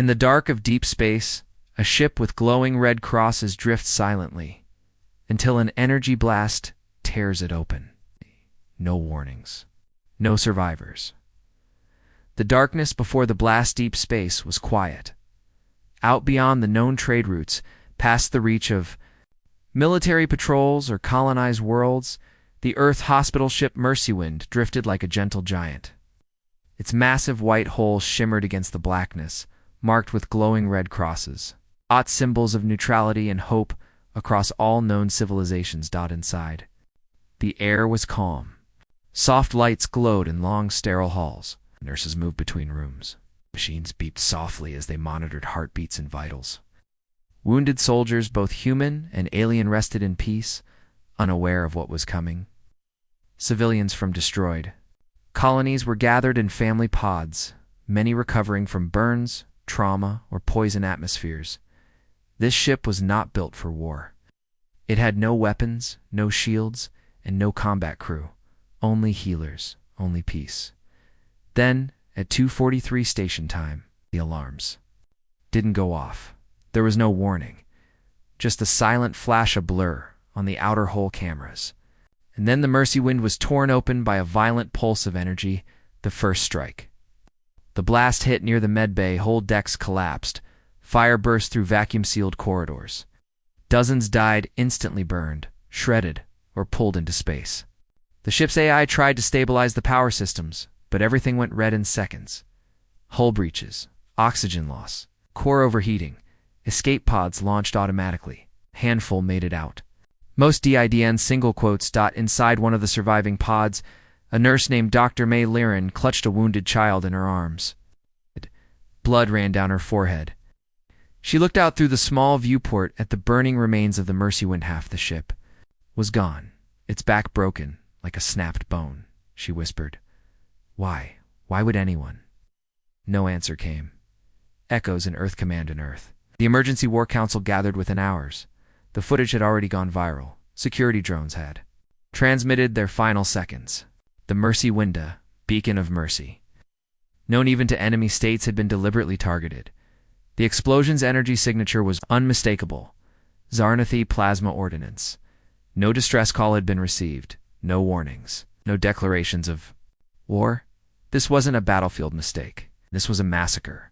In the dark of deep space, a ship with glowing red crosses drifts silently, until an energy blast tears it open. No warnings. No survivors. The darkness before the blast deep space was quiet. Out beyond the known trade routes, past the reach of military patrols or colonized worlds, the Earth hospital ship Mercywind drifted like a gentle giant. Its massive white hull shimmered against the blackness, marked with glowing red crosses. Hot symbols of neutrality and hope across all known civilizations dot inside. The air was calm. Soft lights glowed in long, sterile halls. Nurses moved between rooms. Machines beeped softly as they monitored heartbeats and vitals. Wounded soldiers, both human and alien, rested in peace, unaware of what was coming. Civilians from destroyed colonies were gathered in family pods, many recovering from burns, trauma, or poison atmospheres. This ship was not built for war. It had no weapons, no shields, and no combat crew. Only healers, only peace. Then, at 2:43 station time, the alarms didn't go off. There was no warning, just a silent flash of blur on the outer hull cameras. And then the Mercywind was torn open by a violent pulse of energy, the first strike. The blast hit near the medbay, whole decks collapsed. Fire burst through vacuum-sealed corridors. Dozens died, instantly burned, shredded, or pulled into space. The ship's AI tried to stabilize the power systems, but everything went red in seconds. Hull breaches, oxygen loss, core overheating. Escape pods launched automatically. Handful made it out. Most DIDN single quotes. Inside one of the surviving pods, a nurse named Dr. May Liren clutched a wounded child in her arms. Blood ran down her forehead. She looked out through the small viewport at the burning remains of the Mercywind. Half the ship was gone, its back broken, like a snapped bone. She whispered, "Why? Why would anyone?" No answer came. Echoes in Earth Command and Earth. The Emergency War Council gathered within hours. The footage had already gone viral. Security drones had transmitted their final seconds. The Mercywind, beacon of mercy, known even to enemy states, had been deliberately targeted. The explosion's energy signature was unmistakable. Zarnathi plasma ordnance. No distress call had been received. No warnings. No declarations of war. This wasn't a battlefield mistake. This was a massacre.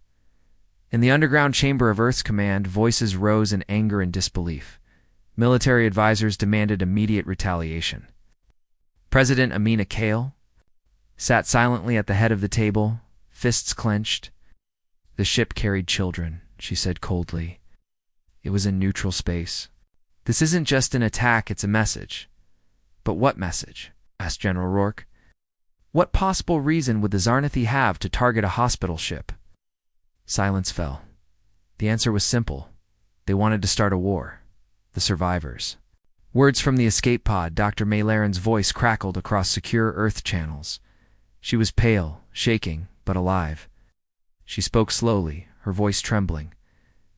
In the underground chamber of Earth's command, voices rose in anger and disbelief. Military advisors demanded immediate retaliation. President Amina Kale sat silently at the head of the table, fists clenched. "The ship carried children," she said coldly. "It was in neutral space. This isn't just an attack, it's a message." "But what message?" asked General Rourke. "What possible reason would the Zarnathi have to target a hospital ship?" Silence fell. The answer was simple. They wanted to start a war. The survivors. Words from the escape pod. Dr. May Liren's voice crackled across secure Earth channels. She was pale, shaking, but alive. She spoke slowly, her voice trembling.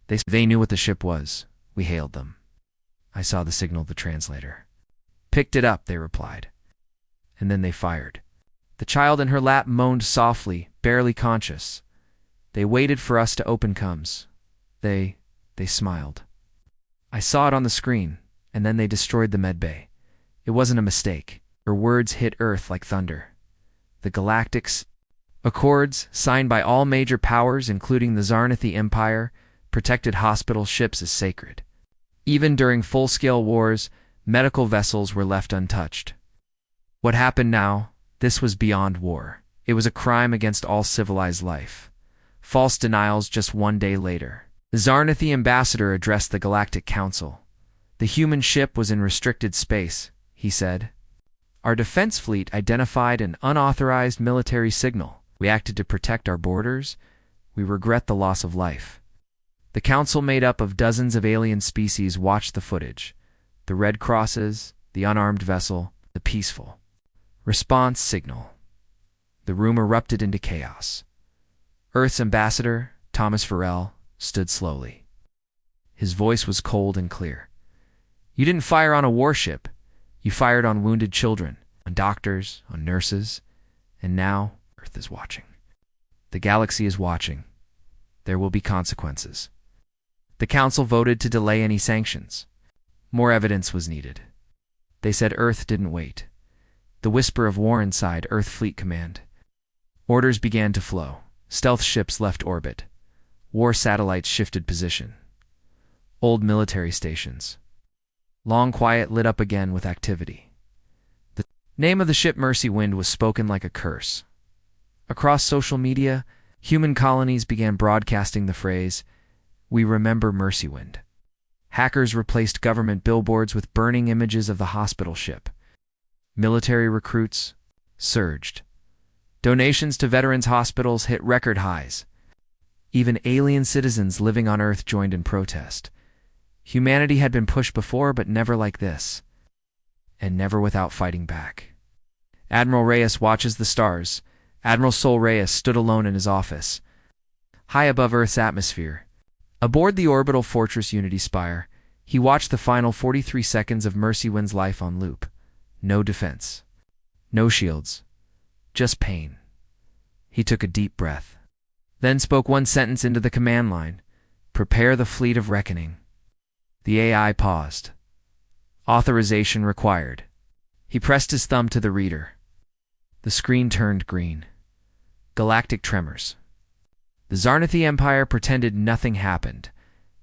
They knew what the ship was. We hailed them. I saw the signal, the translator. "Picked it up," they replied. And then they fired. The child in her lap moaned softly, barely conscious. They waited for us to open comms. They smiled. I saw it on the screen, and then they destroyed the medbay. It wasn't a mistake. Her words hit Earth like thunder. The Galactic's accords, signed by all major powers, including the Zarnathi Empire, protected hospital ships as sacred. Even during full-scale wars, medical vessels were left untouched. What happened now? This was beyond war. It was a crime against all civilized life. False denials just one day later. The Zarnathi ambassador addressed the Galactic Council. "The human ship was in restricted space," he said. "Our defense fleet identified an unauthorized military signal. We acted to protect our borders. We regret the loss of life." The council, made up of dozens of alien species, watched the footage. The red crosses, the unarmed vessel, the peaceful response signal. The room erupted into chaos. Earth's ambassador, Thomas Farrell, stood slowly. His voice was cold and clear. "You didn't fire on a warship. You fired on wounded children, on doctors, on nurses. And now, Earth is watching. The galaxy is watching. There will be consequences. The council voted to delay any sanctions. More evidence was needed. They said Earth didn't wait. The whisper of war inside Earth Fleet Command. Orders began to flow. Stealth ships left orbit. War satellites shifted position. Old military stations. Long quiet lit up again with activity. The name of the ship Mercy Wind was spoken like a curse. Across social media, human colonies began broadcasting the phrase, "We remember Mercy Wind." Hackers replaced government billboards with burning images of the hospital ship. Military recruits surged. Donations to veterans' hospitals hit record highs. Even alien citizens living on Earth joined in protest. Humanity had been pushed before, but never like this. And never without fighting back. Admiral Reyes watches the stars. Admiral Sol Reyes stood alone in his office. High above Earth's atmosphere, aboard the orbital Fortress Unity Spire, he watched the final 43 seconds of Mercy Wind's life on loop. No defense. No shields. Just pain. He took a deep breath. Then spoke one sentence into the command line. "Prepare the fleet of reckoning." The AI paused. Authorization required. He pressed his thumb to the reader. The screen turned green. Galactic tremors. The Zarnathi Empire pretended nothing happened.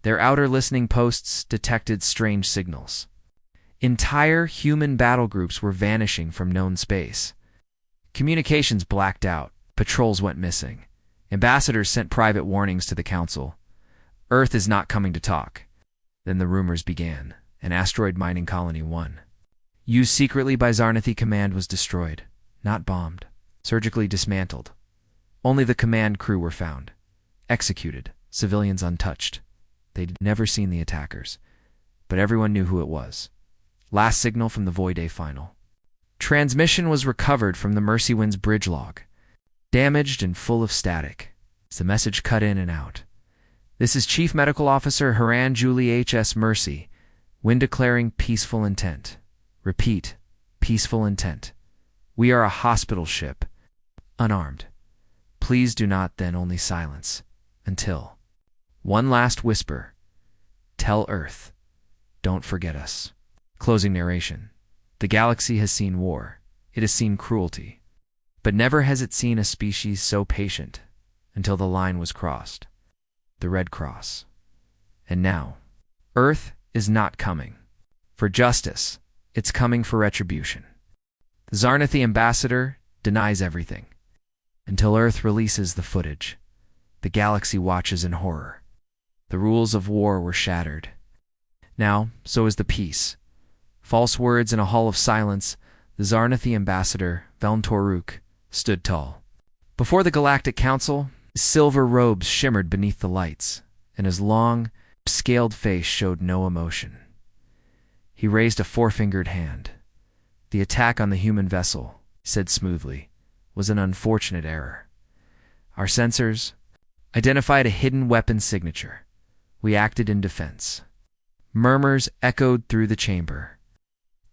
Their outer listening posts detected strange signals. Entire human battle groups were vanishing from known space. Communications blacked out. Patrols went missing. Ambassadors sent private warnings to the Council. Earth is not coming to talk. Then the rumors began. An asteroid mining colony 1, used secretly by Zarnathi Command, was destroyed. Not bombed. Surgically dismantled. Only the command crew were found. Executed. Civilians untouched. They'd never seen the attackers. But everyone knew who it was. Last signal from the Void A final. Transmission was recovered from the Mercy Wind's bridge log. Damaged and full of static. The message cut in and out. "This is Chief Medical Officer Haran Julie H.S. Mercy. Wind declaring peaceful intent. Repeat, peaceful intent. We are a hospital ship. Unarmed. Please do not, then only silence. Until. One last whisper. Tell Earth. Don't forget us." Closing narration. The galaxy has seen war. It has seen cruelty. But never has it seen a species so patient, until the line was crossed. The Red Cross. And now, Earth is not coming for justice. It's coming for retribution. The Zarnathi ambassador denies everything. Until Earth releases the footage, the galaxy watches in horror. The rules of war were shattered. Now, so is the peace. False words in a hall of silence, the Zarnathi ambassador, Velm Toruk, stood tall. Before the Galactic Council, his silver robes shimmered beneath the lights, and his long, scaled face showed no emotion. He raised a four-fingered hand. "The attack on the human vessel," he said smoothly, "was an unfortunate error. Our sensors identified a hidden weapon signature. We acted in defense." Murmurs echoed through the chamber.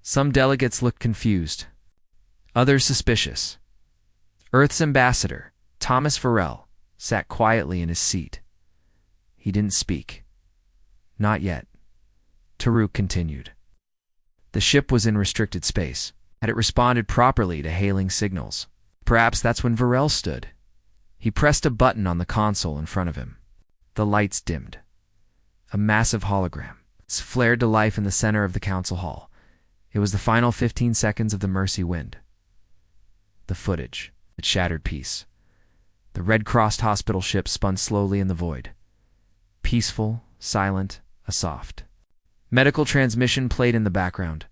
Some delegates looked confused, others suspicious. Earth's ambassador, Thomas Varel, sat quietly in his seat. He didn't speak. Not yet. Taruk continued. The ship was in restricted space. Had it responded properly to hailing signals? Perhaps that's when Varel stood. He pressed a button on the console in front of him. The lights dimmed. A massive hologram flared to life in the center of the council hall. It was the final 15 seconds of the Mercy Wind. The footage. It shattered peace. The red-crossed hospital ship spun slowly in the void. Peaceful, silent, a soft. Medical transmission played in the background.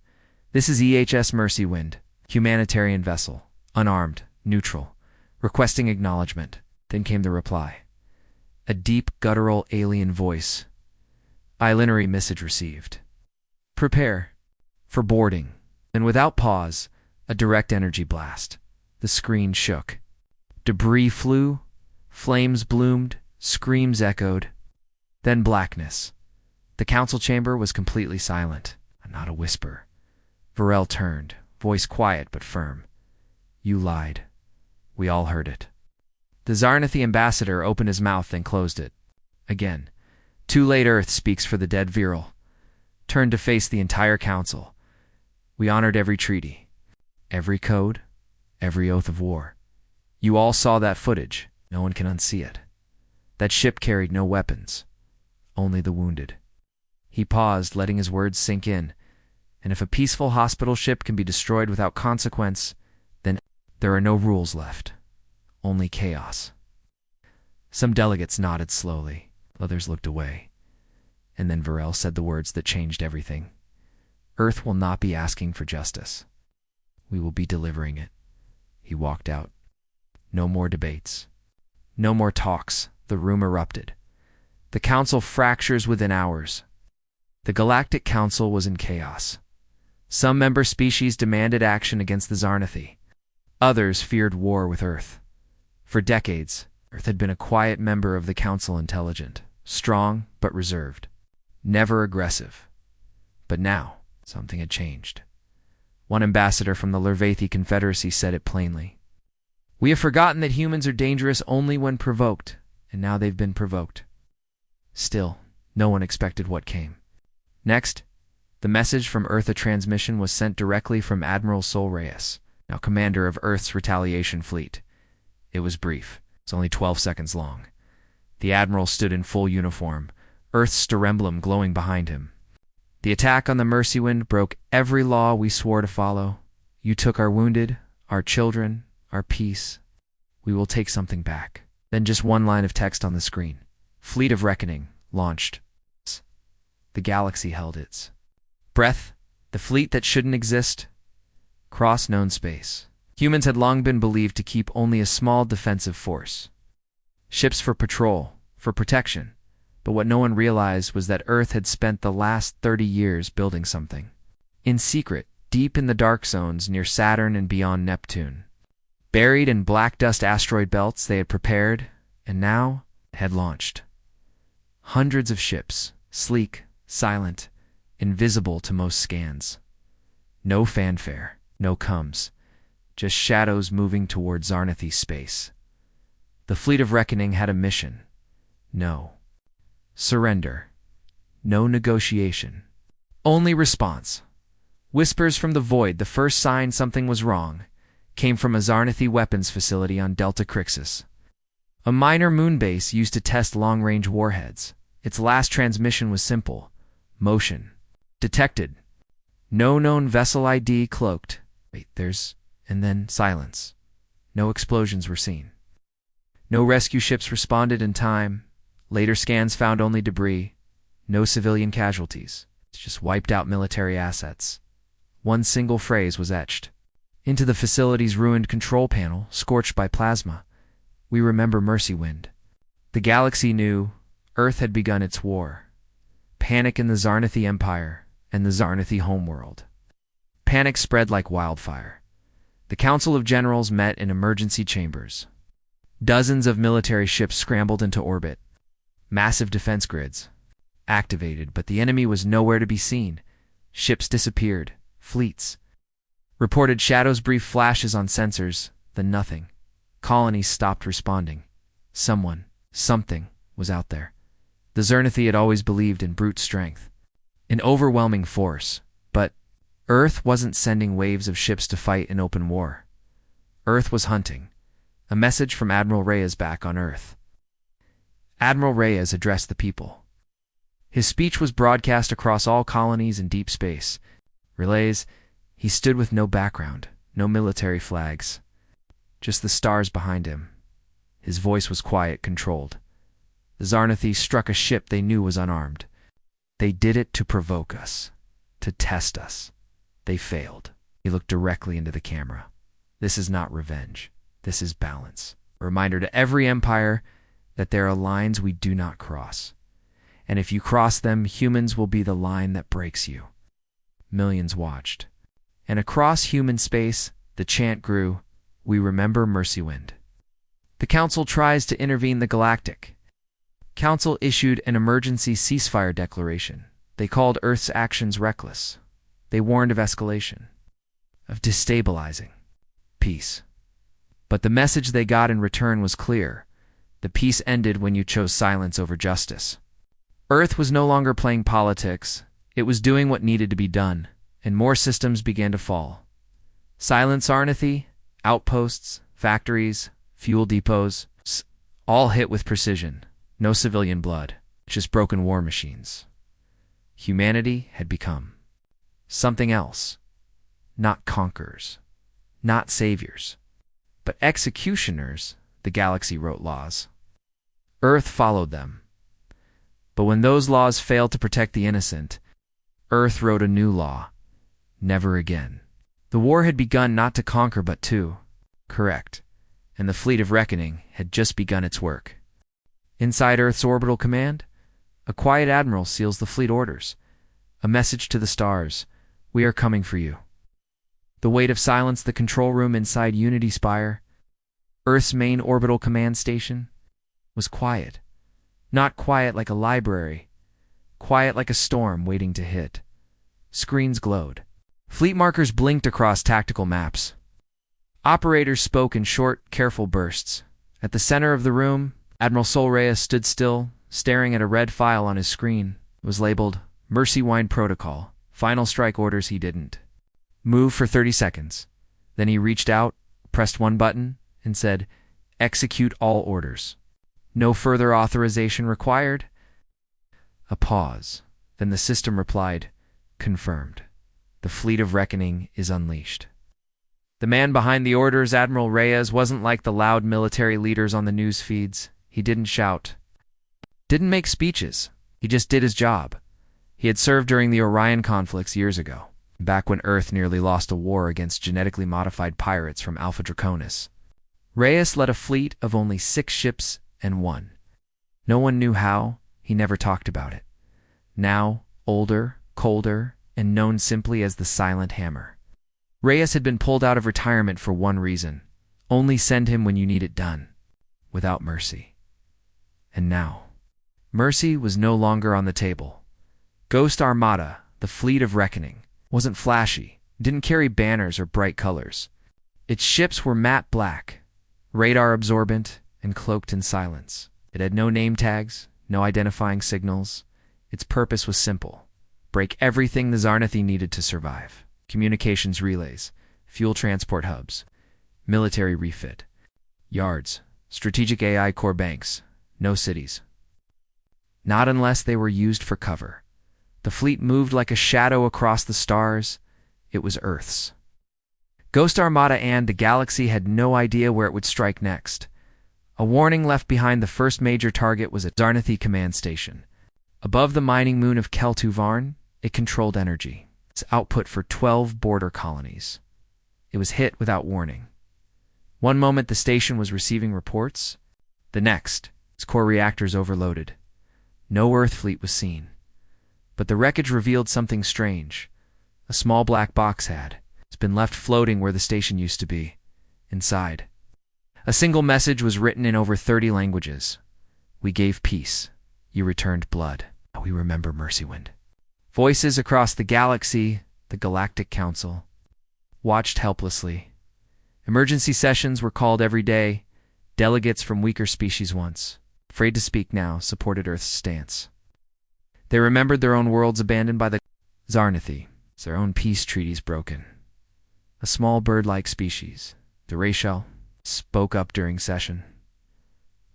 "This is EHS Mercy Wind, humanitarian vessel, unarmed, neutral, requesting acknowledgement." Then came the reply. A deep, guttural alien voice. Itinerary message received. "Prepare for boarding." And without pause, a direct energy blast. The screen shook. Debris flew, flames bloomed, screams echoed. Then blackness. The council chamber was completely silent, not a whisper. Varel turned, voice quiet but firm. "You lied. We all heard it." The Zarnathi ambassador opened his mouth then closed it. Again. Too late. Earth speaks for the dead. Viral turned to face the entire council. We honored every treaty, every code, every oath of war. You all saw that footage. No one can unsee it. That ship carried no weapons, only the wounded. He paused, letting his words sink in. And if a peaceful hospital ship can be destroyed without consequence, then there are no rules left, only chaos. Some delegates nodded slowly, others looked away. And then Varel said the words that changed everything. Earth will not be asking for justice. We will be delivering it. He walked out. No more debates. No more talks. The room erupted. The council fractures within hours. The Galactic Council was in chaos. Some member species demanded action against the Zarnathi. Others feared war with Earth. For decades, Earth had been a quiet member of the Council, intelligent, strong but reserved, never aggressive. But now, something had changed. One ambassador from the Lervathi Confederacy said it plainly. We have forgotten that humans are dangerous only when provoked, and now they've been provoked. Still, no one expected what came. Next, the message from Earth. A transmission was sent directly from Admiral Sol Reyes, now commander of Earth's retaliation fleet. It was brief. It's only 12 seconds long. The Admiral stood in full uniform, Earth's star emblem glowing behind him. The attack on the Mercywind broke every law we swore to follow. You took our wounded, our children, our peace. We will take something back. Then just one line of text on the screen. Fleet of Reckoning, launched. The galaxy held its breath. The fleet that shouldn't exist. Cross known space. Humans had long been believed to keep only a small defensive force. Ships for patrol, for protection. But what no one realized was that Earth had spent the last 30 years building something. In secret, deep in the dark zones near Saturn and beyond Neptune. Buried in black dust asteroid belts they had prepared, and now had launched. Hundreds of ships, sleek, silent, invisible to most scans. No fanfare, no comes, just shadows moving toward Zarnathi space. The Fleet of Reckoning had a mission. No surrender. No negotiation. Only response. Whispers from the void. The first sign something was wrong came from a Zarnathi weapons facility on Delta Crixus, a minor moon base used to test long-range warheads. Its last transmission was simple. Motion. Detected. No known vessel ID cloaked. And then silence. No explosions were seen. No rescue ships responded in time. Later scans found only debris. No civilian casualties. It's just wiped out military assets. One single phrase was etched into the facility's ruined control panel, scorched by plasma. We remember Mercywind. The galaxy knew Earth had begun its war. Panic in the Zarnathi Empire and the Zarnathi homeworld. Panic spread like wildfire. The Council of Generals met in emergency chambers. Dozens of military ships scrambled into orbit. Massive defense grids activated, but the enemy was nowhere to be seen. Ships disappeared. Fleets reported shadows, brief flashes on sensors, then nothing. Colonies stopped responding. Something was out there. The Zarnathi had always believed in brute strength, in overwhelming force, but Earth wasn't sending waves of ships to fight in open war. Earth was hunting. A message from Admiral Reyes back on Earth. Admiral Reyes addressed the people. His speech was broadcast across all colonies in deep space. Relays. He stood with no background, no military flags, just the stars behind him. His voice was quiet, controlled. The Zarnathi struck a ship they knew was unarmed. They did it to provoke us, to test us. They failed. He looked directly into the camera. This is not revenge. This is balance. A reminder to every empire that there are lines we do not cross. And if you cross them, humans will be the line that breaks you. Millions watched. And across human space, the chant grew, we remember Mercywind. The Council tries to intervene. The Galactic Council issued an emergency ceasefire declaration. They called Earth's actions reckless. They warned of escalation, of destabilizing peace. But the message they got in return was clear. The peace ended when you chose silence over justice. Earth was no longer playing politics. It was doing what needed to be done, and more systems began to fall. Silent Zarnathi, outposts, factories, fuel depots, all hit with precision. No civilian blood, just broken war machines. Humanity had become something else. Not conquerors, not saviors, but executioners. The galaxy wrote laws. Earth followed them. But when those laws failed to protect the innocent, Earth wrote a new law. Never again. The war had begun not to conquer but to correct, and the Fleet of Reckoning had just begun its work. Inside Earth's orbital command, a quiet admiral seals the fleet orders. A message to the stars: we are coming for you. The weight of silence, the control room inside Unity Spire, Earth's main orbital command station, was quiet. Not quiet like a library, quiet like a storm waiting to hit. Screens glowed. Fleet markers blinked across tactical maps. Operators spoke in short, careful bursts. At the center of the room, Admiral Sol Reyes stood still, staring at a red file on his screen. It was labeled Mercy Wine Protocol. Final strike orders. He didn't move for 30 seconds. Then he reached out, pressed one button, and said, "Execute all orders. No further authorization required." A pause. Then the system replied, "Confirmed. The Fleet of Reckoning is unleashed." The man behind the orders, Admiral Reyes, wasn't like the loud military leaders on the news feeds. He didn't shout, didn't make speeches. He just did his job. He had served during the Orion conflicts years ago, back when Earth nearly lost a war against genetically modified pirates from Alpha Draconis. Reyes led a fleet of only 6 ships and won. No one knew how. He never talked about it. Now, older, colder, and known simply as the Silent Hammer. Reyes had been pulled out of retirement for one reason: only send him when you need it done, without mercy. And now, mercy was no longer on the table. Ghost Armada, the Fleet of Reckoning, wasn't flashy, didn't carry banners or bright colors. Its ships were matte black, radar absorbent, and cloaked in silence. It had no name tags, no identifying signals. Its purpose was simple: break everything the Zarnathi needed to survive. Communications relays, fuel transport hubs, military refit, yards, strategic AI core banks, no cities. Not unless they were used for cover. The fleet moved like a shadow across the stars. It was Earth's. Ghost Armada and the galaxy had no idea where it would strike next. A warning left behind. The first major target was a Zarnathi command station. Above the mining moon of Kel-Tu-Varn, it controlled energy. Its output for 12 border colonies. It was hit without warning. One moment the station was receiving reports. The next, its core reactors overloaded. No Earth fleet was seen. But the wreckage revealed something strange. A small black box had. It's been left floating where the station used to be. Inside, a single message was written in over 30 languages. "We gave peace. You returned blood. We remember Mercywind." Voices across the galaxy, the Galactic Council, watched helplessly. Emergency sessions were called every day. Delegates from weaker species once, afraid to speak now, supported Earth's stance. They remembered their own worlds abandoned by the Zarnathi, their own peace treaties broken. A small bird-like species, the Rayshell, spoke up during session.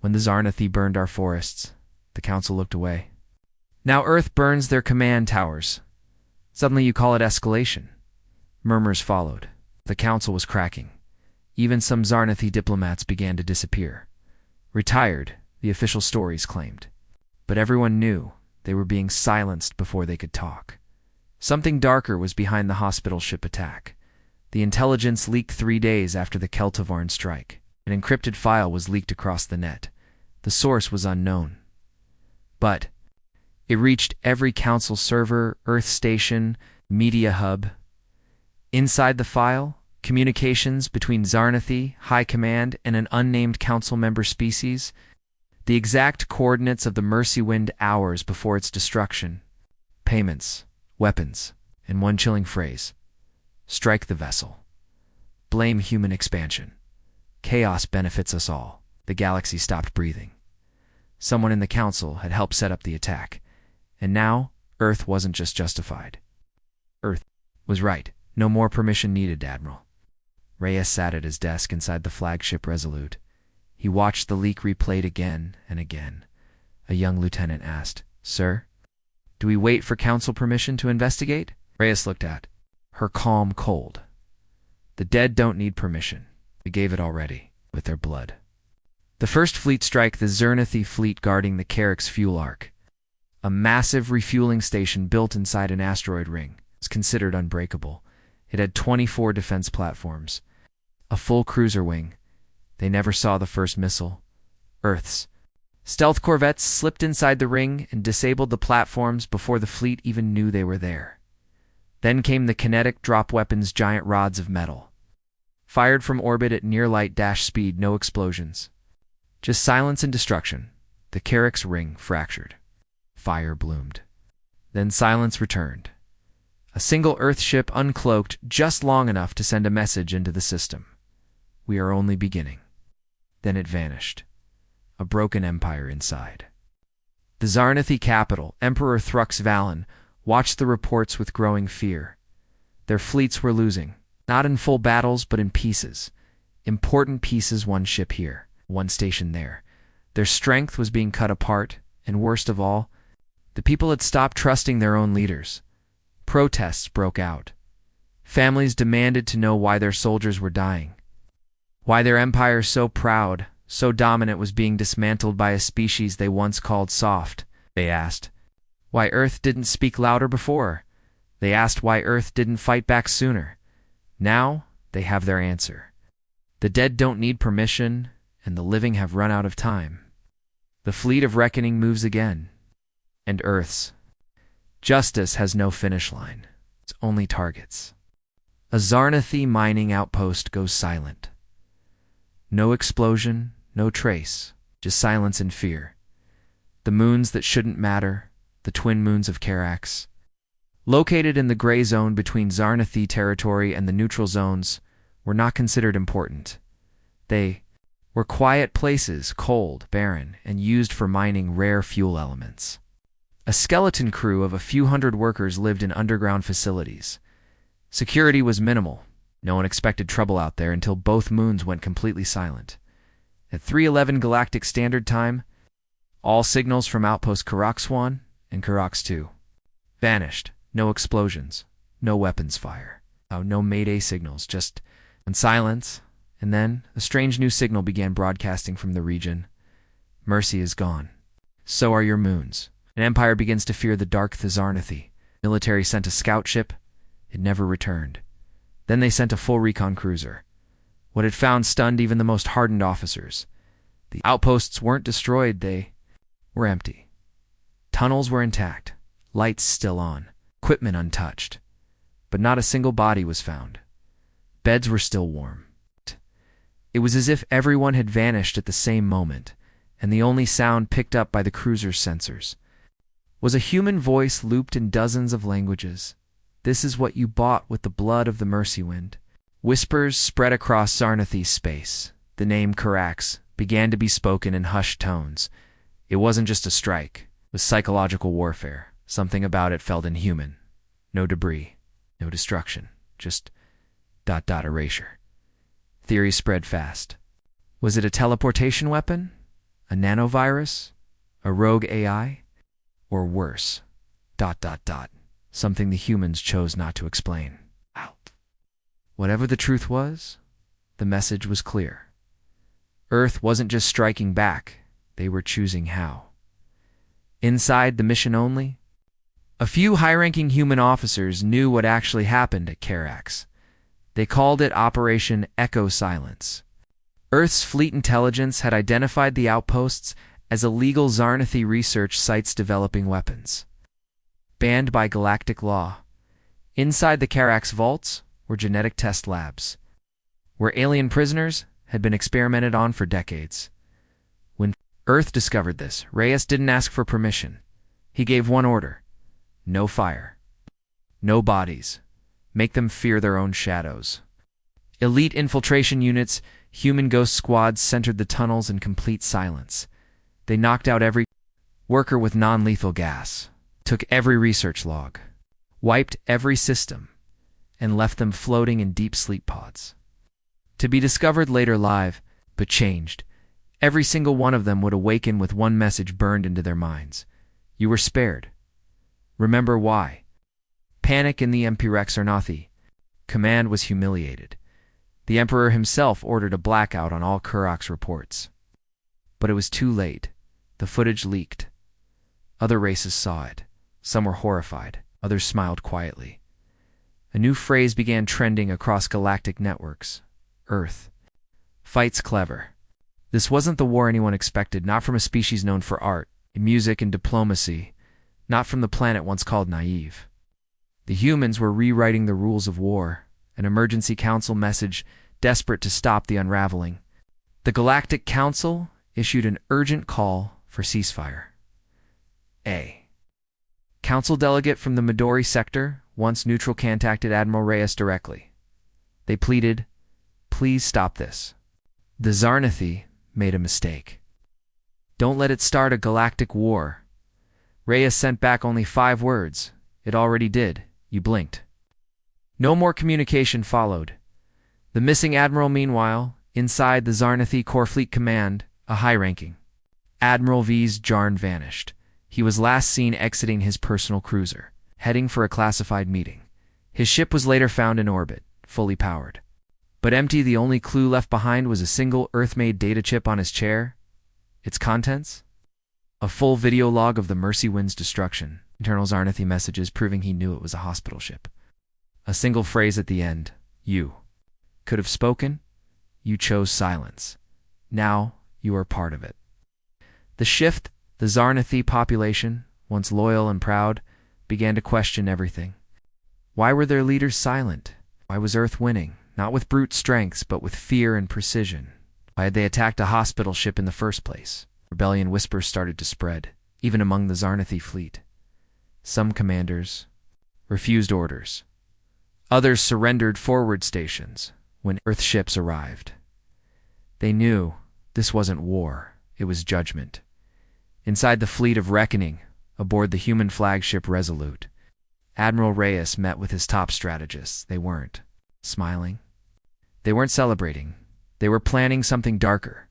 "When the Zarnathi burned our forests, the Council looked away. Now Earth burns their command towers. Suddenly you call it escalation." Murmurs followed. The Council was cracking. Even some Zarnathi diplomats began to disappear. Retired, the official stories claimed. But everyone knew they were being silenced before they could talk. Something darker was behind the hospital ship attack. The intelligence leaked 3 days after the Kel-Tu-Varn strike. An encrypted file was leaked across the net. The source was unknown. But it reached every Council server, Earth station, media hub. Inside the file, communications between Zarnathi, High Command, and an unnamed Council member species. The exact coordinates of the Mercywind hours before its destruction. Payments, weapons, and one chilling phrase: "Strike the vessel. Blame human expansion. Chaos benefits us all." The galaxy stopped breathing. Someone in the council had helped set up the attack. And now, Earth wasn't just justified. Earth was right. No more permission needed, Admiral. Reyes sat at his desk inside the flagship Resolute. He watched the leak replayed again and again. A young lieutenant asked, "Sir, do we wait for council permission to investigate?" Reyes looked at her calm, cold. "The dead don't need permission. We gave it already, with their blood." The first fleet strike, the Xernethi fleet guarding the Carrack's fuel arc. A massive refueling station built inside an asteroid ring, was considered unbreakable. It had 24 defense platforms. A full cruiser wing. They never saw the first missile. Earth's stealth corvettes slipped inside the ring and disabled the platforms before the fleet even knew they were there. Then came the kinetic drop weapons, giant rods of metal. Fired from orbit at near-light dash speed, no explosions. Just silence and destruction. The Carrack's ring fractured. Fire bloomed. Then silence returned. A single Earth ship uncloaked just long enough to send a message into the system. "We are only beginning." Then it vanished. A broken empire inside. The Xernethi capital, Emperor Thrux Valen, watched the reports with growing fear. Their fleets were losing, not in full battles, but in pieces. Important pieces, one ship here, one station there. Their strength was being cut apart, and worst of all, the people had stopped trusting their own leaders. Protests broke out. Families demanded to know why their soldiers were dying. Why their empire, so proud, so dominant, was being dismantled by a species they once called soft. They asked why Earth didn't speak louder before. They asked why Earth didn't fight back sooner. Now they have their answer. The dead don't need permission, and the living have run out of time. The fleet of reckoning moves again. And Earth's justice has no finish line. It's only targets. A Xernethi mining outpost goes silent. No explosion, no trace, just silence and fear. The moons that shouldn't matter, the twin moons of Carrack's. Located in the gray zone between Xernethi territory and the neutral zones, were not considered important. They were quiet places, cold, barren, and used for mining rare fuel elements. A skeleton crew of a few hundred workers lived in underground facilities. Security was minimal. No one expected trouble out there until both moons went completely silent. At 3:11 Galactic Standard Time, all signals from Outpost Carrack's 1 and Carrack's 2 vanished. No explosions, no weapons fire, no Mayday signals, just silence. And then a strange new signal began broadcasting from the region. "Mercy is gone. So are your moons. An empire begins to fear the dark Xernethi. Military sent a scout ship. It never returned. Then they sent a full recon cruiser. What it found stunned even the most hardened officers. The outposts weren't destroyed, they were empty. Tunnels were intact, lights still on, equipment untouched. But not a single body was found. Beds were still warm. It was as if everyone had vanished at the same moment, and the only sound picked up by the cruiser's sensors was a human voice looped in dozens of languages. "This is what you bought with the blood of the Mercy Wind." Whispers spread across Xernethi's space. The name Carrack's began to be spoken in hushed tones. It wasn't just a strike. It was psychological warfare. Something about it felt inhuman. No debris, no destruction, just ... erasure. Theories spread fast. Was it a teleportation weapon? A nanovirus? A rogue AI? Or worse, ... something the humans chose not to explain. Whatever the truth was, the message was clear. Earth wasn't just striking back, they were choosing how. Inside the mission only, a few high-ranking human officers knew what actually happened at Carrack's. They called it Operation Echo Silence. Earth's fleet intelligence had identified the outposts as illegal Xernethi research sites developing weapons. Banned by galactic law. Inside the Carrack's vaults were genetic test labs, where alien prisoners had been experimented on for decades. When Earth discovered this, Reyes didn't ask for permission. He gave one order: no fire, no bodies. Make them fear their own shadows. Elite infiltration units, human ghost squads centered the tunnels in complete silence. They knocked out every worker with non-lethal gas, took every research log, wiped every system, and left them floating in deep sleep pods. To be discovered later live, but changed. Every single one of them would awaken with one message burned into their minds. You were spared. Remember why. Panic in the Empyrex Arnathi. Command was humiliated. The Emperor himself ordered a blackout on all Kurok's reports. But it was too late. The footage leaked. Other races saw it. Some were horrified. Others smiled quietly. A new phrase began trending across galactic networks. Earth. Fight's clever. This wasn't the war anyone expected, not from a species known for art, music, and diplomacy, not from the planet once called naive. The humans were rewriting the rules of war, an emergency council message desperate to stop the unraveling. The Galactic Council issued an urgent call for ceasefire. A council delegate from the Midori sector, once neutral, contacted Admiral Reyes directly. They pleaded, "Please stop this. The Zarnathi made a mistake. Don't let it start a galactic war." Reyes sent back only 5 words. "It already did. You blinked." No more communication followed. The missing admiral, meanwhile, inside the Zarnathi Core Fleet Command, a high-ranking Admiral V's Jarn, vanished. He was last seen exiting his personal cruiser, heading for a classified meeting. His ship was later found in orbit, fully powered. But empty. The only clue left behind was a single Earth-made data chip on his chair. Its contents? A full video log of the Mercy Wind's destruction, internal Zarnathi messages proving he knew it was a hospital ship. A single phrase at the end, "You could have spoken. You chose silence. Now you are part of it." The shift, the Zarnathi population, once loyal and proud, began to question everything. Why were their leaders silent? Why was Earth winning? Not with brute strengths, but with fear and precision. Why had they attacked a hospital ship in the first place? Rebellion whispers started to spread, even among the Zarnathi fleet. Some commanders refused orders. Others surrendered forward stations when Earth ships arrived. They knew this wasn't war, it was judgment. Inside the fleet of reckoning, aboard the human flagship Resolute, Admiral Reyes met with his top strategists. They weren't smiling. They weren't celebrating. They were planning something darker.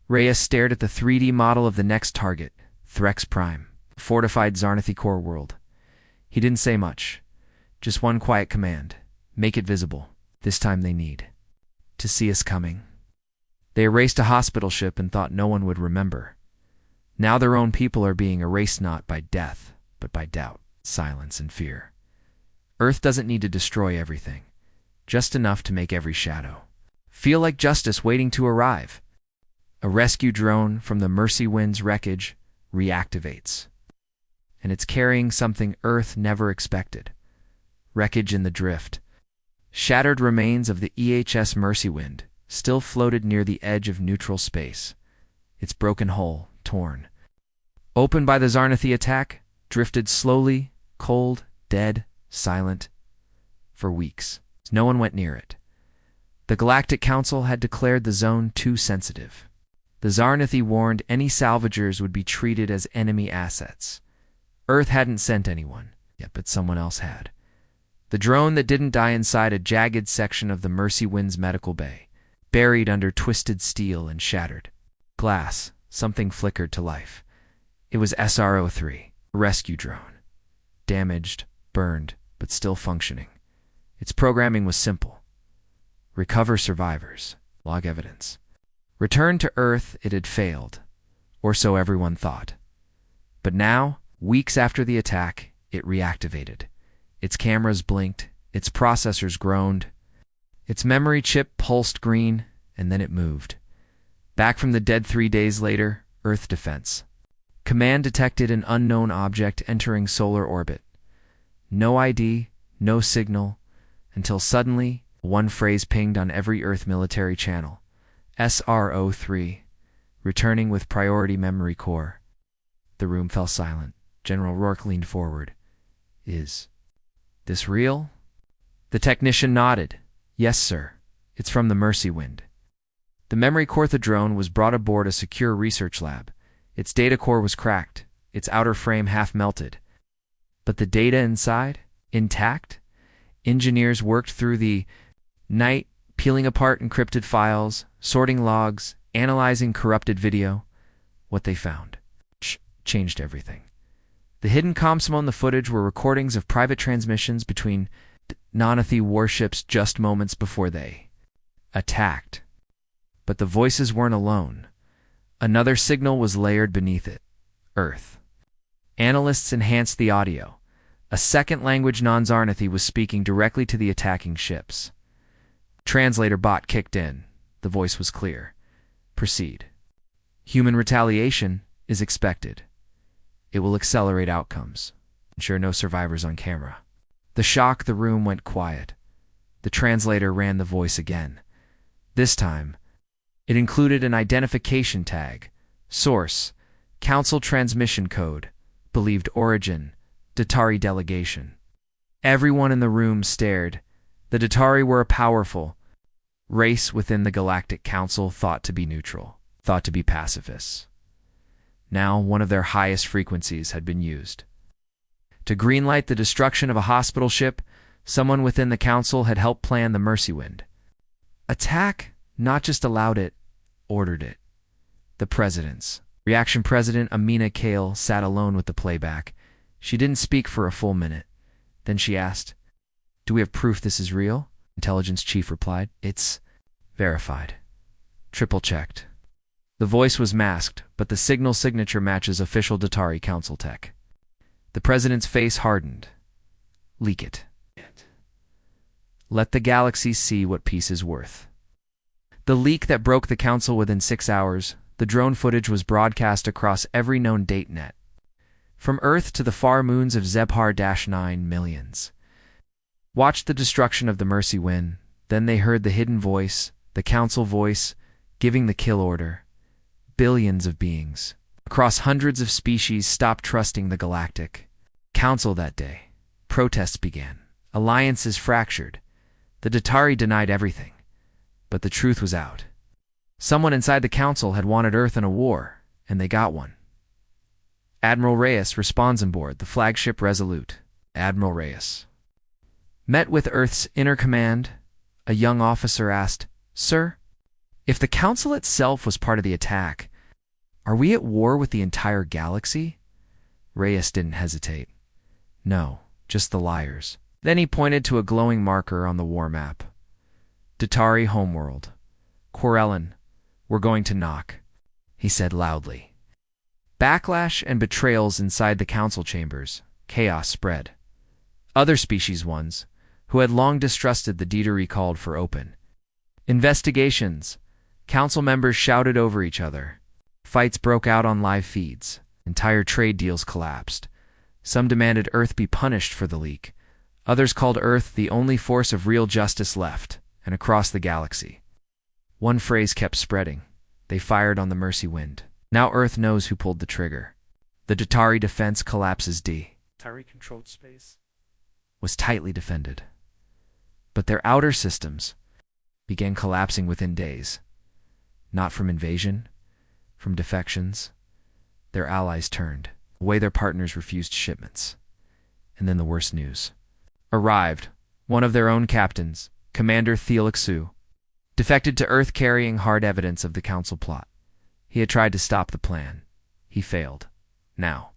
Reyes stared at the 3D model of the next target, Threx Prime, a fortified Zarnathi core world. He didn't say much. Just one quiet command. Make it visible. This time they need to see us coming. They erased a hospital ship and thought no one would remember. Now their own people are being erased, not by death, but by doubt, silence, and fear. Earth doesn't need to destroy everything. Just enough to make every shadow feel like justice waiting to arrive. A rescue drone from the Mercy Wind's wreckage reactivates. And it's carrying something Earth never expected. Wreckage in the drift. Shattered remains of the EHS Mercy Wind still floated near the edge of neutral space. Its broken hull, torn open by the Zarnathi attack, drifted slowly, cold, dead, silent, for weeks. No one went near it. The Galactic Council had declared the zone too sensitive. The Zarnathi warned any salvagers would be treated as enemy assets. Earth hadn't sent anyone yet, but someone else had. The drone that didn't die inside a jagged section of the Mercy Wind's medical bay, buried under twisted steel and shattered glass. Something flickered to life. It was SR-03, a rescue drone. Damaged, burned, but still functioning. Its programming was simple. Recover survivors, log evidence. Return to Earth. It had failed, or so everyone thought. But now, weeks after the attack, it reactivated. Its cameras blinked, its processors groaned, its memory chip pulsed green, and then it moved. Back from the dead 3 days later, Earth defense. Command detected an unknown object entering solar orbit. No ID, no signal, until suddenly, one phrase pinged on every Earth military channel. SR-03, returning with priority memory core. The room fell silent. General Rourke leaned forward. Is this real? The technician nodded. Yes, sir. It's from the Mercy Wind. The memory core drone was brought aboard a secure research lab. Its data core was cracked, its outer frame half melted. But the data inside? Intact? Engineers worked through the night, peeling apart encrypted files, sorting logs, analyzing corrupted video. What they found changed everything. The hidden comms on the footage were recordings of private transmissions between Nonathi warships just moments before they attacked. But the voices weren't alone. Another signal was layered beneath it. Earth. Analysts enhanced the audio. A second language non-Zarnathi was speaking directly to the attacking ships. Translator bot kicked in. The voice was clear. Proceed. Human retaliation is expected. It will accelerate outcomes. Ensure no survivors on camera. The shock, the room went quiet. The translator ran the voice again. This time, it included an identification tag. Source, Council Transmission Code, believed origin, Datari delegation. Everyone in the room stared. The Datari were a powerful race within the Galactic Council, thought to be neutral, thought to be pacifists. Now, one of their highest frequencies had been used. To greenlight the destruction of a hospital ship, someone within the Council had helped plan the Mercy Wind. Attack not just allowed it, ordered it. The President's. Reaction President Amina Kale sat alone with the playback. She didn't speak for a full minute. Then she asked, "Do we have proof this is real?" Intelligence Chief replied, "It's verified. Triple-checked." The voice was masked, but the signal signature matches official Datari Council tech. The President's face hardened. Leak it. Let the galaxy see what peace is worth. The leak that broke the Council within 6 hours, the drone footage was broadcast across every known date net. From Earth to the far moons of Zebhar-9, millions watched the destruction of the Mercy Wind. Then they heard the hidden voice, the Council voice, giving the kill order. Billions of beings, across hundreds of species, stopped trusting the Galactic Council that day. Protests began. Alliances fractured. The Datari denied everything. But the truth was out. Someone inside the Council had wanted Earth in a war, and they got one. Admiral Reyes responds on board the flagship Resolute. Admiral Reyes met with Earth's inner command. A young officer asked, "Sir, if the Council itself was part of the attack, are we at war with the entire galaxy?" Reyes didn't hesitate. "No, just the liars." Then he pointed to a glowing marker on the war map. "Datari homeworld. Corellan, we're going to knock," he said loudly. Backlash and betrayals inside the Council chambers. Chaos spread. Other species ones, who had long distrusted the Datari, called for open investigations. Council members shouted over each other. Fights broke out on live feeds. Entire trade deals collapsed. Some demanded Earth be punished for the leak. Others called Earth the only force of real justice left, and across the galaxy. One phrase kept spreading. They fired on the Mercy Wind. Now Earth knows who pulled the trigger. The Datari defense collapses. Datari-controlled space was tightly defended. But their outer systems began collapsing within days. Not from invasion, from defections. Their allies turned away, their partners refused shipments. And then the worst news arrived. One of their own captains, Commander Thealixu, defected to Earth carrying hard evidence of the Council plot. He had tried to stop the plan. He failed. Now,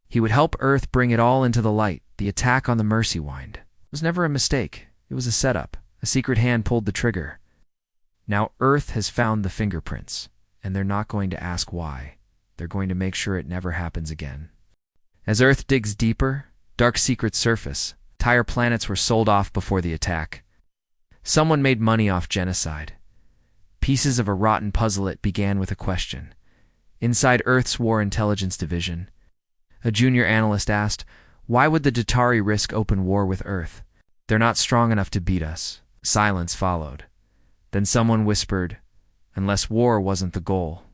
he would help Earth bring it all into the light. The attack on the Mercy Wind was never a mistake. It was a setup. A secret hand pulled the trigger. Now Earth has found the fingerprints, and they're not going to ask why. They're going to make sure it never happens again. As Earth digs deeper, dark secrets surface. Entire planets were sold off before the attack. Someone made money off genocide. Pieces of a rotten puzzle. It began with a question. Inside Earth's War Intelligence Division, a junior analyst asked, "Why would the Datari risk open war with Earth? They're not strong enough to beat us." Silence followed. Then someone whispered, "Unless war wasn't the goal."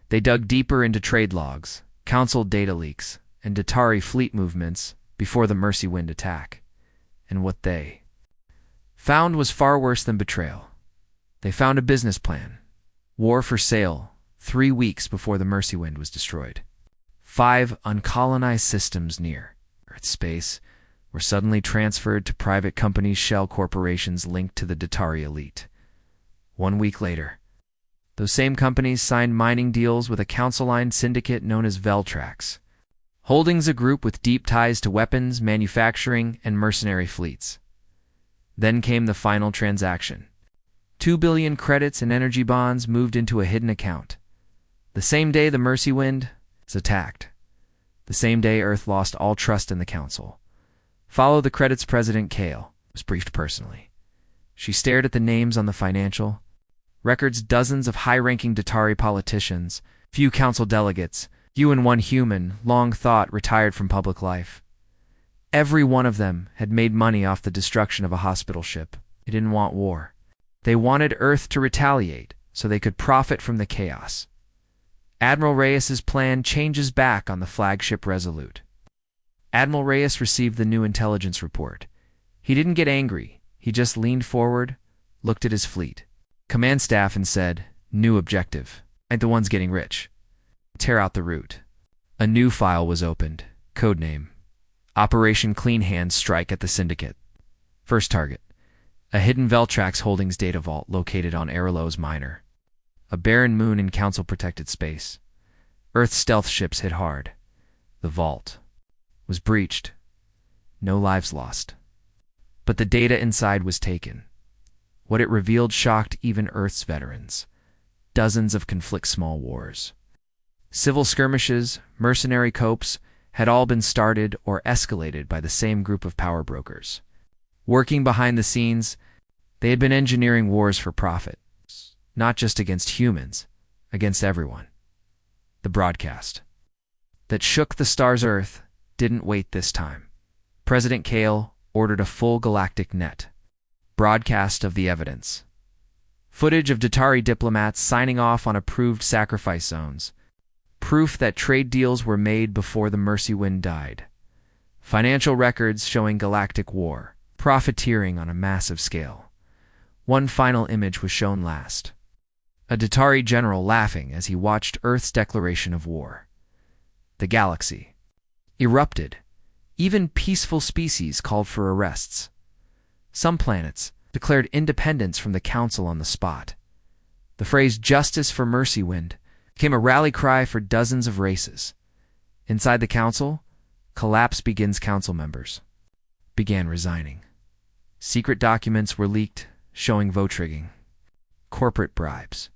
They dug deeper into trade logs, Council data leaks, and Datari fleet movements before the Mercy Wind attack. And what they found was far worse than betrayal. They found a business plan. War for sale, 3 weeks before the Mercy Wind was destroyed. 5 uncolonized systems near Earth space were suddenly transferred to private companies, shell corporations linked to the Datari elite. 1 week later, those same companies signed mining deals with a council-line syndicate known as Veltrax, Holdings, a group with deep ties to weapons, manufacturing, and mercenary fleets. Then came the final transaction. 2 billion credits and energy bonds moved into a hidden account. The same day the Mercy Wind was attacked. The same day Earth lost all trust in the Council. Follow the credits. President Kale was briefed personally. She stared at the names on the financial records, dozens of high-ranking Datari politicians, few council delegates, you and one human, long thought, retired from public life. Every one of them had made money off the destruction of a hospital ship. They didn't want war. They wanted Earth to retaliate so they could profit from the chaos. Admiral Reyes's plan changes back on the flagship Resolute. Admiral Reyes received the new intelligence report. He didn't get angry. He just leaned forward, looked at his fleet, command staff, and said, "New objective. Ain't the ones getting rich. Tear out the root." A new file was opened. Codename: Operation Clean Hands Strike at the Syndicate. First target: a hidden Veltrax Holdings data vault located on Aerolos Minor, a barren moon in Council-protected space. Earth's stealth ships hit hard. The vault was breached. No lives lost. But the data inside was taken. What it revealed shocked even Earth's veterans. Dozens of conflict small wars. Civil skirmishes, mercenary coups, had all been started or escalated by the same group of power brokers. Working behind the scenes, they had been engineering wars for profit, not just against humans, against everyone. The broadcast that shook the stars' Earth didn't wait this time. President Kale ordered a full galactic net broadcast of the evidence. Footage of Datari diplomats signing off on approved sacrifice zones. Proof that trade deals were made before the Mercy Wind died. Financial records showing galactic war, profiteering on a massive scale. One final image was shown last. A Datari general laughing as he watched Earth's declaration of war. The galaxy erupted. Even peaceful species called for arrests. Some planets declared independence from the Council on the spot. The phrase "Justice for Mercy Wind" became a rally cry for dozens of races. Inside the Council, collapse begins. Council members began resigning. Secret documents were leaked showing vote rigging, corporate bribes.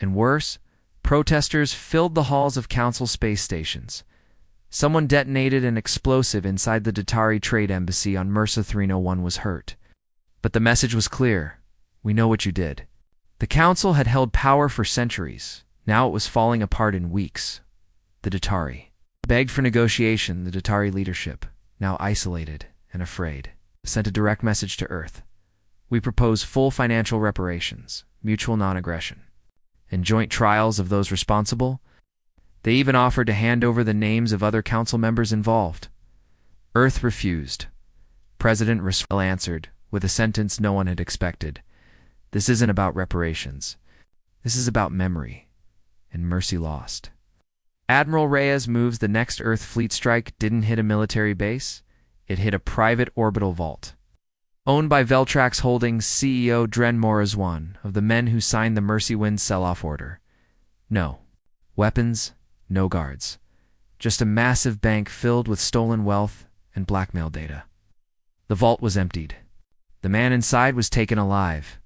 And worse, protesters filled the halls of Council space stations. Someone detonated an explosive inside the Datari trade embassy on Mersa 301 was hurt. But the message was clear. We know what you did. The Council had held power for centuries. Now it was falling apart in weeks. The Datari begged for negotiation. The Datari leadership, now isolated and afraid, sent a direct message to Earth. We propose full financial reparations, mutual non-aggression, and joint trials of those responsible. They even offered to hand over the names of other council members involved. Earth refused. President Roosevelt answered with a sentence no one had expected. This isn't about reparations. This is about memory and mercy lost. Admiral Reyes moves. The next Earth fleet strike didn't hit a military base. It hit a private orbital vault. Owned by Veltrax Holdings CEO Dren Morazwan, of the men who signed the Mercy Wind sell-off order. No weapons, no guards. Just a massive bank filled with stolen wealth and blackmail data. The vault was emptied. The man inside was taken alive.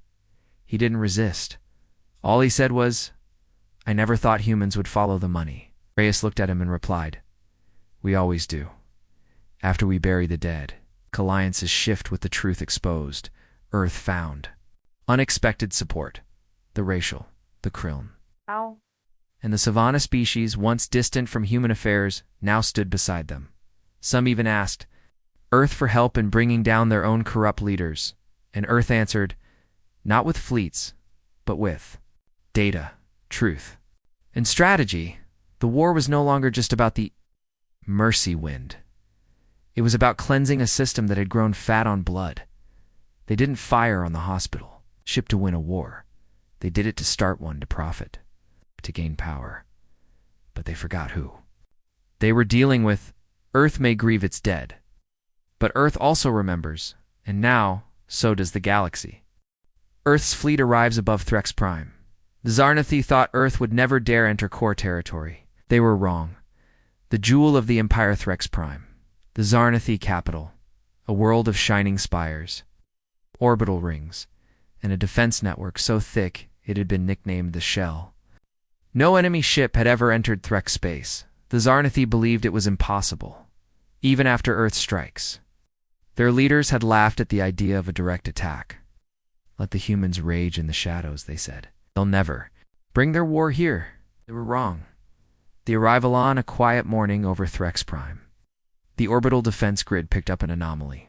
He didn't resist. All he said was, "I never thought humans would follow the money." Reyes looked at him and replied, "We always do. After we bury the dead, alliances shift with the truth exposed. Earth found unexpected support. The racial, the Krillin, Ow. and the savanna species, once distant from human affairs, now stood beside them. Some even asked Earth for help in bringing down their own corrupt leaders, and Earth answered, not with fleets, but with data, truth, and strategy. The war was no longer just about the Mercy Wind. It was about cleansing a system that had grown fat on blood. They didn't fire on the hospital ship to win a war. They did it to start one to profit. to gain power. But they forgot who. They were dealing with Earth may grieve its dead. But Earth also remembers, and now, so does the galaxy. Earth's fleet arrives above Threx Prime. The Zarnathi thought Earth would never dare enter core territory. They were wrong. The jewel of the Empire Threx Prime. The Zarnathi capital. A world of shining spires, orbital rings, and a defense network so thick it had been nicknamed the Shell. No enemy ship had ever entered Threx space. The Zarnathi believed it was impossible, even after Earth strikes. Their leaders had laughed at the idea of a direct attack. Let the humans rage in the shadows, they said. They'll never bring their war here. They were wrong. The arrival on a quiet morning over Threx Prime. The orbital defense grid picked up an anomaly.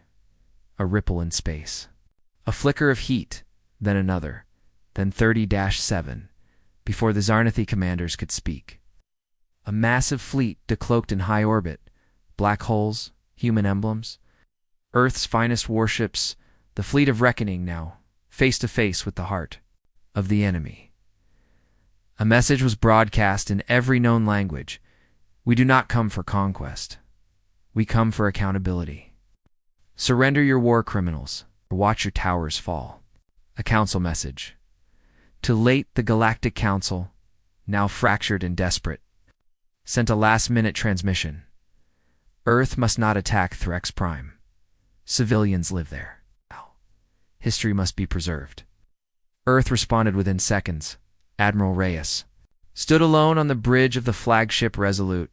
A ripple in space. A flicker of heat, then another, then 30-7, before the Zarnathi commanders could speak. A massive fleet decloaked in high orbit, black holes, human emblems. Earth's finest warships, the fleet of reckoning now, face to face with the heart of the enemy. A message was broadcast in every known language. We do not come for conquest. We come for accountability. Surrender your war criminals, or watch your towers fall. A council message. To late the Galactic Council, now fractured and desperate, sent a last-minute transmission. Earth must not attack Threx Prime. Civilians live there. History must be preserved. Earth responded within seconds. Admiral Reyes stood alone on the bridge of the flagship Resolute.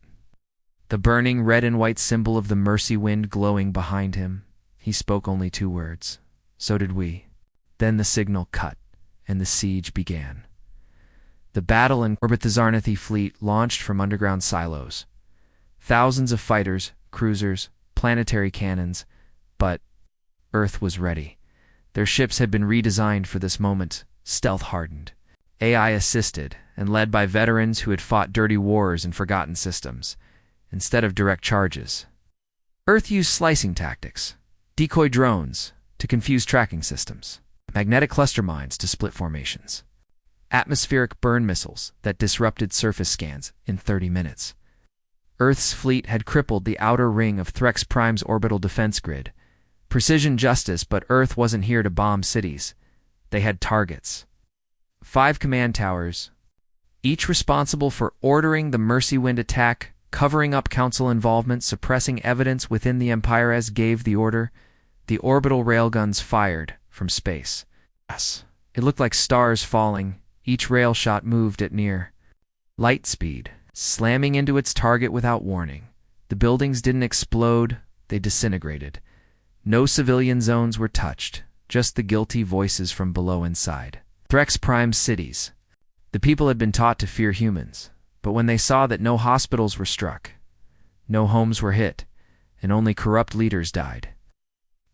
The burning red and white symbol of the Mercy Wind glowing behind him. He spoke only 2 words. So did we. Then the signal cut, and the siege began. The battle in orbit, the Zarnathi fleet launched from underground silos. Thousands of fighters, cruisers, planetary cannons, but Earth was ready. Their ships had been redesigned for this moment, stealth-hardened, AI-assisted, and led by veterans who had fought dirty wars in forgotten systems, instead of direct charges. Earth used slicing tactics, decoy drones to confuse tracking systems, magnetic cluster mines to split formations, atmospheric burn missiles that disrupted surface scans in 30 minutes. Earth's fleet had crippled the outer ring of Threx Prime's orbital defense grid. Precision justice, but Earth wasn't here to bomb cities. They had targets. 5 command towers, each responsible for ordering the Mercy Wind attack, covering up council involvement, suppressing evidence within the Empire as gave the order. The orbital railguns fired from space. Yes, it looked like stars falling. Each rail shot moved at near light speed, slamming into its target without warning. The buildings didn't explode, they disintegrated. No civilian zones were touched, just the guilty voices from below inside. Threx Prime cities. The people had been taught to fear humans, but when they saw that no hospitals were struck, no homes were hit, and only corrupt leaders died,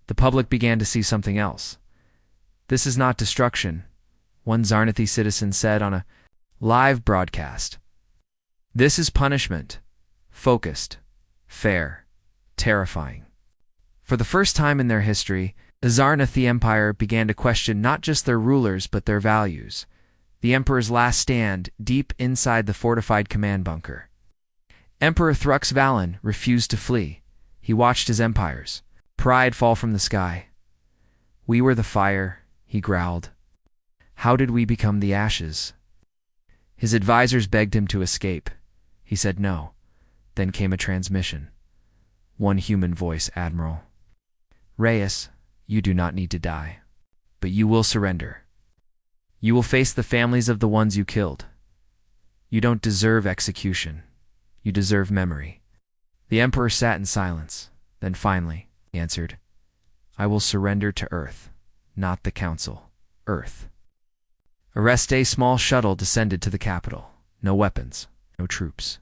the public began to see something else. This is not destruction, one Zarnathi citizen said on a live broadcast. This is punishment. Focused, fair, terrifying. For the first time in their history, the Zarnathi Empire began to question not just their rulers but their values. The Emperor's last stand deep inside the fortified command bunker. Emperor Thrux Valen refused to flee. He watched his empire's pride fall from the sky. We were the fire, he growled. How did we become the ashes? His advisors begged him to escape. He said no. Then came a transmission. One human voice, Admiral. Reyes, you do not need to die, but you will surrender. You will face the families of the ones you killed. You don't deserve execution. You deserve memory. The Emperor sat in silence. Then finally, he answered, I will surrender to Earth, not the Council. Earth. A small shuttle descended to the capital. No weapons, no troops.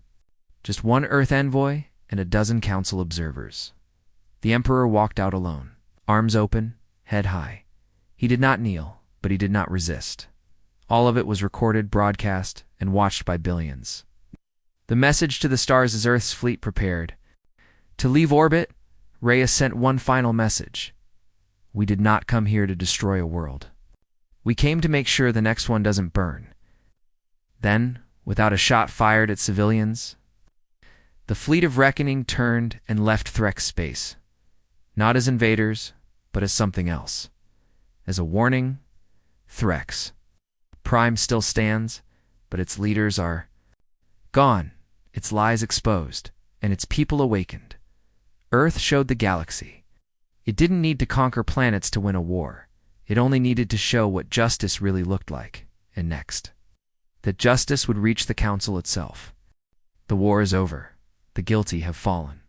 Just one Earth envoy and a dozen Council observers. The Emperor walked out alone, arms open, head high. He did not kneel, but he did not resist. All of it was recorded, broadcast, and watched by billions. The message to the stars as Earth's fleet prepared. To leave orbit, Reyes sent one final message. We did not come here to destroy a world. We came to make sure the next one doesn't burn. Then, without a shot fired at civilians. The fleet of Reckoning turned and left Threx space, not as invaders, but as something else. As a warning, Threx Prime still stands, but its leaders are gone, its lies exposed, and its people awakened. Earth showed the galaxy. It didn't need to conquer planets to win a war. It only needed to show what justice really looked like, and next, that justice would reach the Council itself. The war is over. The guilty have fallen.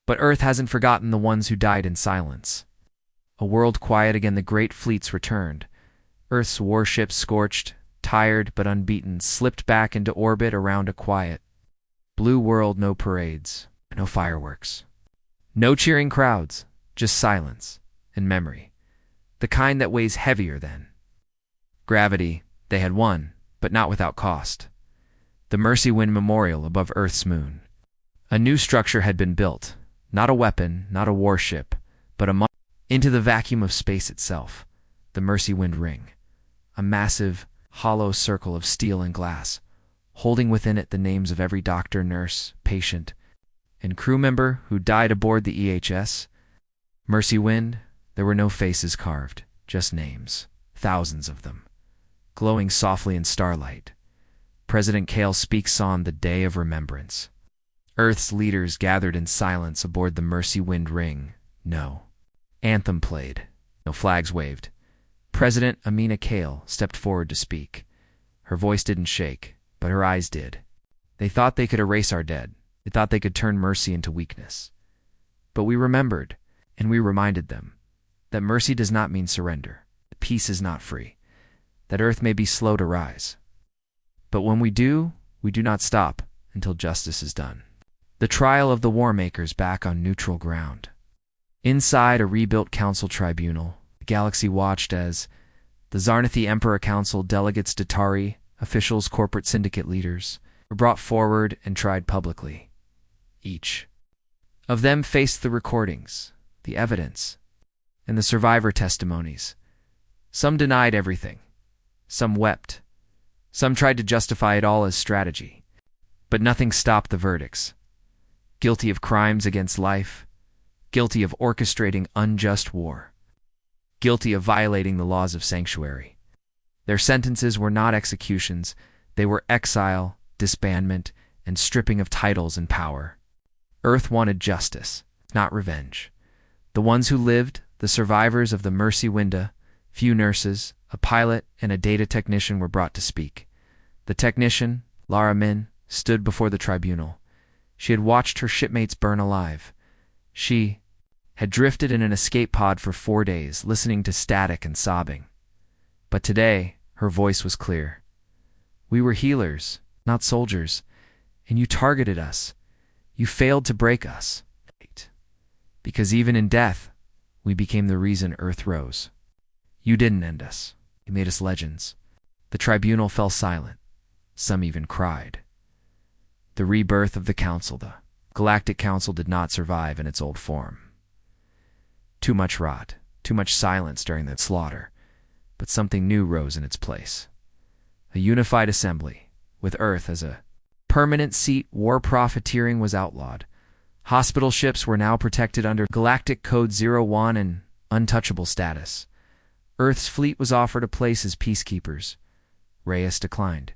But Earth hasn't forgotten the ones who died in silence. A world quiet again, the great fleets returned. Earth's warships, scorched, tired but unbeaten, slipped back into orbit around a quiet blue world. No parades, no fireworks, no cheering crowds, just silence and memory, the kind that weighs heavier than gravity. They had won, but not without cost. The Mercy Wind Memorial above Earth's moon. A new structure had been built, not a weapon, not a warship, but into the vacuum of space itself. The Mercy Wind Ring, a massive, hollow circle of steel and glass, holding within it the names of every doctor, nurse, patient, and crew member who died aboard the EHS. Mercy Wind, there were no faces carved, just names, thousands of them, glowing softly in starlight. President Kale speaks on the Day of Remembrance. Earth's leaders gathered in silence aboard the Mercy Wind Ring. No anthem played, no flags waved. President Amina Kale stepped forward to speak. Her voice didn't shake, but her eyes did. They thought they could erase our dead. They thought they could turn mercy into weakness. But we remembered, and we reminded them that mercy does not mean surrender, that peace is not free, that Earth may be slow to rise. But when we do not stop until justice is done. The trial of the war makers back on neutral ground. Inside a rebuilt council tribunal, the galaxy watched as the Zarnathi Emperor Council delegates, Datari, officials, corporate syndicate leaders, were brought forward and tried publicly. Each of them faced the recordings, the evidence, and the survivor testimonies. Some denied everything. Some wept. Some tried to justify it all as strategy. But nothing stopped the verdicts. Guilty of crimes against life, guilty of orchestrating unjust war, guilty of violating the laws of sanctuary. Their sentences were not executions, they were exile, disbandment, and stripping of titles and power. Earth wanted justice, not revenge. The ones who lived, the survivors of the Mercy Winda, few nurses, a pilot, and a data technician were brought to speak. The technician, Lara Min, stood before the tribunal. She had watched her shipmates burn alive. She had drifted in an escape pod for 4 days, listening to static and sobbing. But today, her voice was clear. We were healers, not soldiers, and you targeted us. You failed to break us. Because even in death, we became the reason Earth rose. You didn't end us. You made us legends. The tribunal fell silent. Some even cried. The rebirth of the Council, the Galactic Council, did not survive in its old form. Too much rot, too much silence during the slaughter, but something new rose in its place. A unified assembly, with Earth as a permanent seat. War profiteering was outlawed. Hospital ships were now protected under Galactic Code 01 and untouchable status. Earth's fleet was offered a place as peacekeepers. Reyes declined.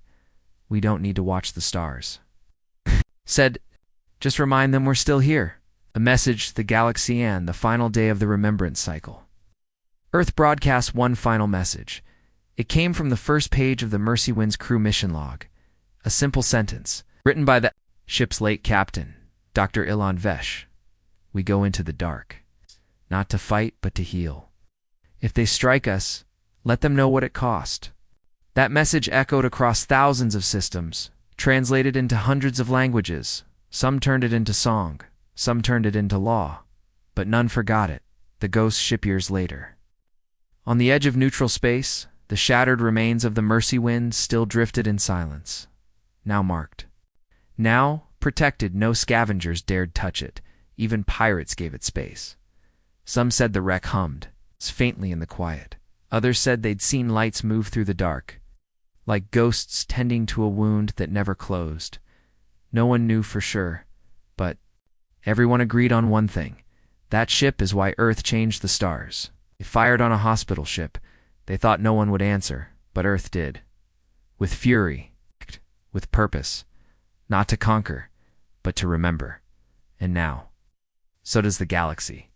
We don't need to watch the stars. Said, just remind them we're still here. A message to the galaxy and the final day of the remembrance cycle. Earth broadcast one final message. It came from the first page of the Mercy Wind's crew mission log. A simple sentence, written by the ship's late captain, Dr. Ilan Vesh. We go into the dark, not to fight, but to heal. If they strike us, let them know what it cost. That message echoed across thousands of systems, translated into hundreds of languages. Some turned it into song, some turned it into law, but none forgot it, the ghost ship years later. On the edge of neutral space, the shattered remains of the Mercy Wind still drifted in silence. Now marked. Now protected, no scavengers dared touch it, even pirates gave it space. Some said the wreck hummed, faintly in the quiet. Others said they'd seen lights move through the dark. like ghosts tending to a wound that never closed. No one knew for sure, but everyone agreed on one thing. That ship is why Earth changed the stars. They fired on a hospital ship. They thought no one would answer, but Earth did. With fury, with purpose, not to conquer, but to remember. And now, so does the galaxy.